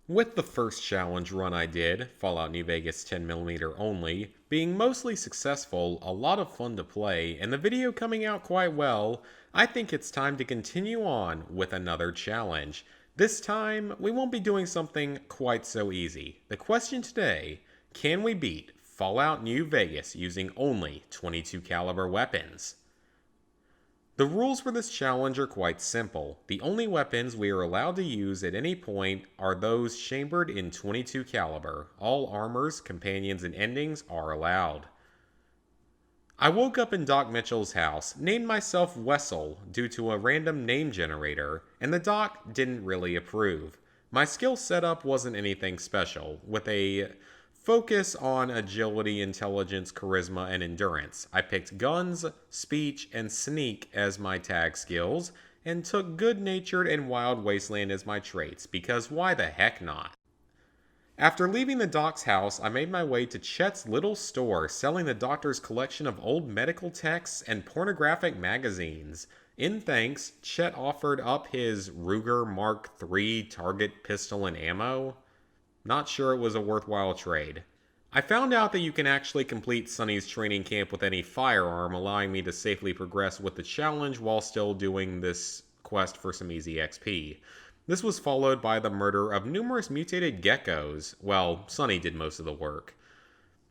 With the first challenge run I did, Fallout New Vegas 10mm only, being mostly successful, a lot of fun to play, and the video coming out quite well, I think it's time to continue on with another challenge. This time, we won't be doing something quite so easy. The question today, can we beat Fallout New Vegas using only 22 caliber weapons? The rules for this challenge are quite simple. The only weapons we are allowed to use at any point are those chambered in 22 caliber. All armors, companions, and endings are allowed. I woke up in Doc Mitchell's house, named myself Wessel due to a random name generator, and the doc didn't really approve. My skill setup wasn't anything special, with a focus on agility, intelligence, charisma, and endurance. I picked guns, speech, and sneak as my tag skills, and took good natured and wild wasteland as my traits, because why the heck not? After leaving the doc's house, I made my way to Chet's little store selling the doctor's collection of old medical texts and pornographic magazines. In thanks, Chet offered up his Ruger Mark III target pistol and ammo. Not sure it was a worthwhile trade. I found out that you can actually complete Sonny's training camp with any firearm, allowing me to safely progress with the challenge while still doing this quest for some easy XP. This was followed by the murder of numerous mutated geckos. Well, Sonny did most of the work.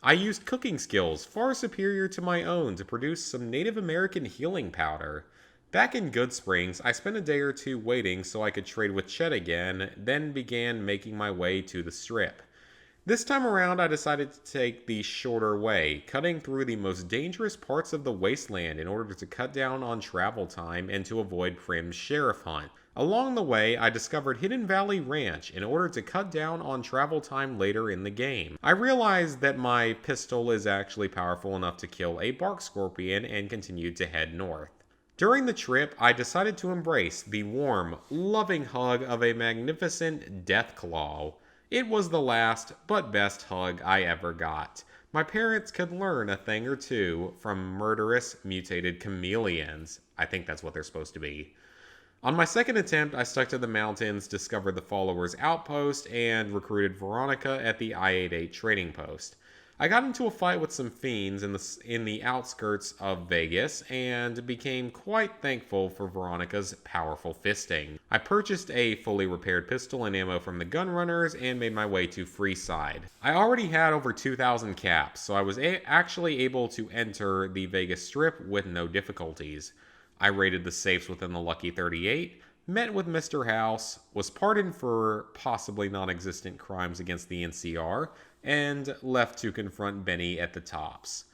I used cooking skills far superior to my own to produce some Native American healing powder. Back in Good Springs, I spent a day or two waiting so I could trade with Chet again, then began making my way to the strip. This time around, I decided to take the shorter way, cutting through the most dangerous parts of the wasteland in order to cut down on travel time and to avoid Prim's sheriff hunt. Along the way, I discovered Hidden Valley Ranch in order to cut down on travel time later in the game. I realized that my pistol is actually powerful enough to kill a bark scorpion and continued to head north. During the trip, I decided to embrace the warm, loving hug of a magnificent Deathclaw. It was the last, but best hug I ever got. My parents could learn a thing or two from murderous, mutated chameleons. I think that's what they're supposed to be. On my second attempt, I stuck to the mountains, discovered the followers' outpost, and recruited Veronica at the I-88 trading post. I got into a fight with some fiends in the outskirts of Vegas and became quite thankful for Veronica's powerful fisting. I purchased a fully repaired pistol and ammo from the Gunrunners and made my way to Freeside. I already had over 2,000 caps, so I was actually able to enter the Vegas Strip with no difficulties. I raided the safes within the Lucky 38, met with Mr. House, was pardoned for possibly non-existent crimes against the NCR, and left to confront Benny at the Tops.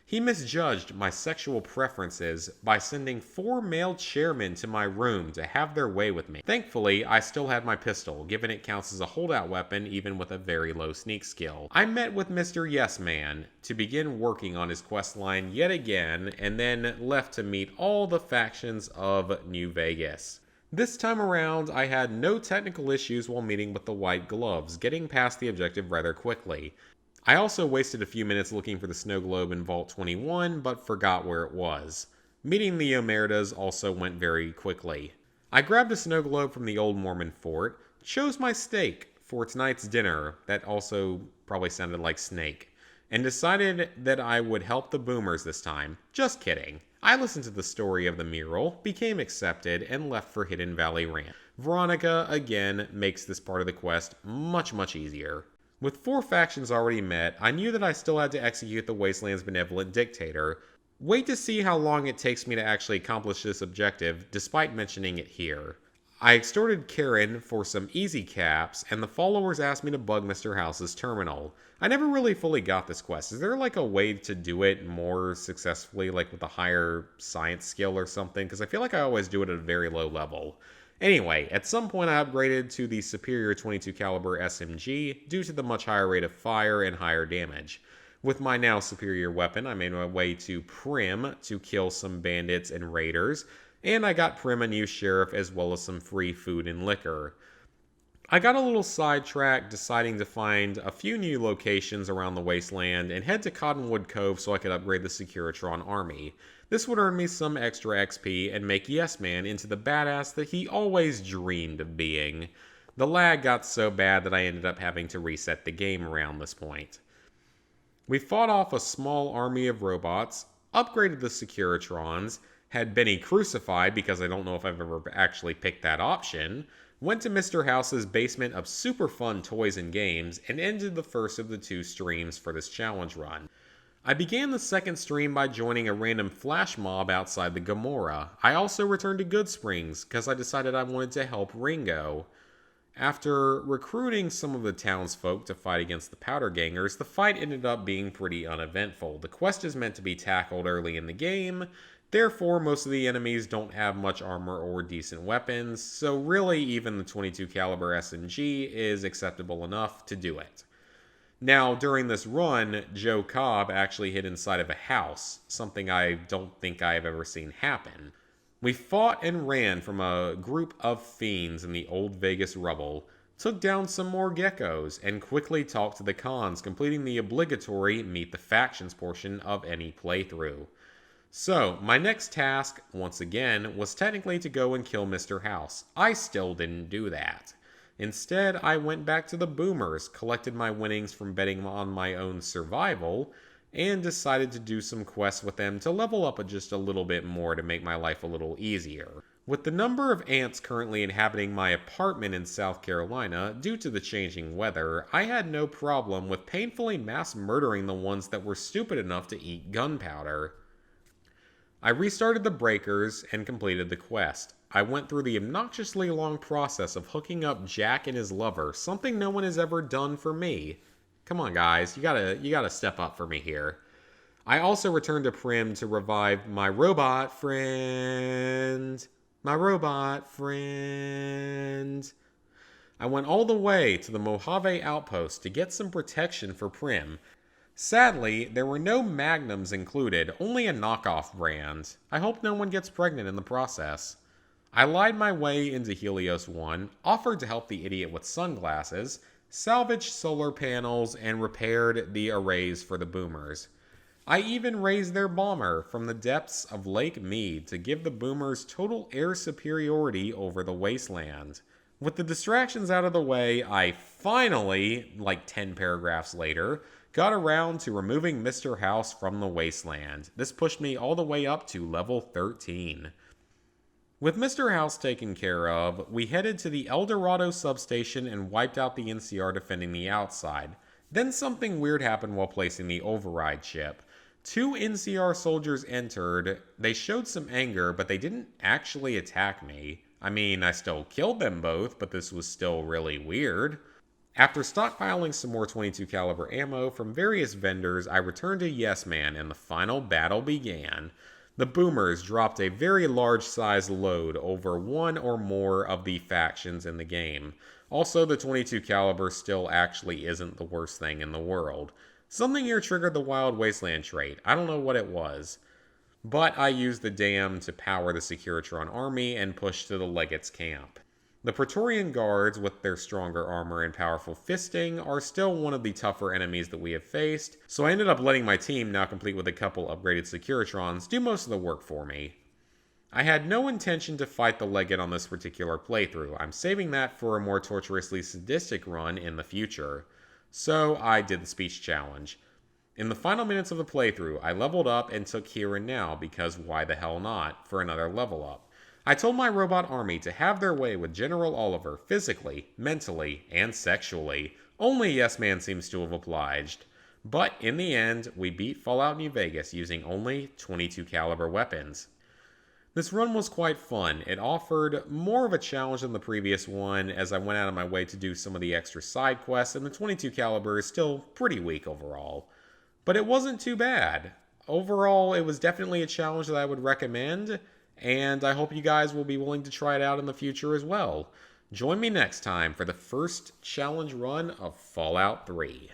He misjudged my sexual preferences by sending 4 male chairmen to my room to have their way with me. Thankfully, I still had my pistol, given it counts as a holdout weapon even with a very low sneak skill. I met with Mr. Yes Man to begin working on his quest line yet again, and then left to meet all the factions of New Vegas. This time around, I had no technical issues while meeting with the White Gloves, getting past the objective rather quickly. I also wasted a few minutes looking for the snow globe in Vault 21, but forgot where it was. Meeting the Omertas also went very quickly. I grabbed a snow globe from the old Mormon fort, chose my steak for tonight's dinner, that also probably sounded like snake, and decided that I would help the boomers this time. Just kidding. I listened to the story of the mural, became accepted, and left for Hidden Valley Ranch. Veronica, again, makes this part of the quest much easier. With 4 factions already met, I knew that I still had to execute the Wasteland's benevolent dictator. Wait to see how long it takes me to actually accomplish this objective, despite mentioning it here. I extorted Karen for some easy caps, and the followers asked me to bug Mr. House's terminal. I never really fully got this quest. Is there like a way to do it more successfully, like with a higher science skill or something? Because I feel like I always do it at a very low level. Anyway, at some point I upgraded to the superior 22 caliber SMG due to the much higher rate of fire and higher damage. With my now superior weapon, I made my way to Prim to kill some bandits and raiders, and I got Prim a new sheriff as well as some free food and liquor. I got a little sidetracked deciding to find a few new locations around the wasteland and head to Cottonwood Cove so I could upgrade the Securitron army. This would earn me some extra XP and make Yes Man into the badass that he always dreamed of being. The lag got so bad that I ended up having to reset the game around this point. We fought off a small army of robots, upgraded the Securitrons, had Benny crucified because I don't know if I've ever actually picked that option, went to Mr. House's basement of super fun toys and games, and ended the first of the 2 streams for this challenge run. I began the second stream by joining a random flash mob outside the Gomorrah. I also returned to Goodsprings because I decided I wanted to help Ringo. After recruiting some of the townsfolk to fight against the Powder Gangers, the fight ended up being pretty uneventful. The quest is meant to be tackled early in the game, therefore most of the enemies don't have much armor or decent weapons, so really even the 22 caliber SMG is acceptable enough to do it. Now, during this run, Joe Cobb actually hid inside of a house, something I don't think I have ever seen happen. We fought and ran from a group of fiends in the old Vegas rubble, took down some more geckos, and quickly talked to the cons, completing the obligatory Meet the Factions portion of any playthrough. So, my next task, once again, was technically to go and kill Mr. House. I still didn't do that. Instead, I went back to the Boomers, collected my winnings from betting on my own survival, and decided to do some quests with them to level up just a little bit more to make my life a little easier. With the number of ants currently inhabiting my apartment in South Carolina due to the changing weather, I had no problem with painfully mass murdering the ones that were stupid enough to eat gunpowder. I restarted the breakers and completed the quest. I went through the obnoxiously long process of hooking up Jack and his lover, something no one has ever done for me. Come on, guys, you gotta step up for me here. I also returned to Prim to revive my robot friend. My robot friend. I went all the way to the Mojave outpost to get some protection for Prim. Sadly, there were no magnums included, only a knockoff brand. I hope no one gets pregnant in the process. I lied my way into Helios 1, offered to help the idiot with sunglasses, salvaged solar panels, and repaired the arrays for the Boomers. I even raised their bomber from the depths of Lake Mead to give the Boomers total air superiority over the wasteland. With the distractions out of the way, I finally, like 10 paragraphs later, got around to removing Mr. House from the wasteland. This pushed me all the way up to level 13. With Mr. House taken care of, we headed to the El Dorado substation and wiped out the NCR defending the outside. Then something weird happened while placing the override chip. 2 NCR soldiers entered, they showed some anger, but they didn't actually attack me. I mean, I still killed them both, but this was still really weird. After stockpiling some more 22 caliber ammo from various vendors, I returned to Yes Man and the final battle began. The Boomers dropped a very large size load over one or more of the factions in the game. Also, the 22 caliber still actually isn't the worst thing in the world. Something here triggered the Wild Wasteland trait. I don't know what it was. But I used the dam to power the Securitron army and push to the Legate's camp. The Praetorian Guards, with their stronger armor and powerful fisting, are still one of the tougher enemies that we have faced, so I ended up letting my team, now complete with a couple upgraded Securitrons, do most of the work for me. I had no intention to fight the Legate on this particular playthrough. I'm saving that for a more torturously sadistic run in the future. So I did the speech challenge. In the final minutes of the playthrough, I leveled up and took Here and Now, because why the hell not, for another level up. I told my robot army to have their way with General Oliver physically, mentally, and sexually. Only Yes Man seems to have obliged. But in the end, we beat Fallout New Vegas using only 22 caliber weapons. This run was quite fun. It offered more of a challenge than the previous one, as I went out of my way to do some of the extra side quests, and the 22 caliber is still pretty weak overall. But it wasn't too bad. Overall, it was definitely a challenge that I would recommend, and I hope you guys will be willing to try it out in the future as well. Join me next time for the first challenge run of Fallout 3.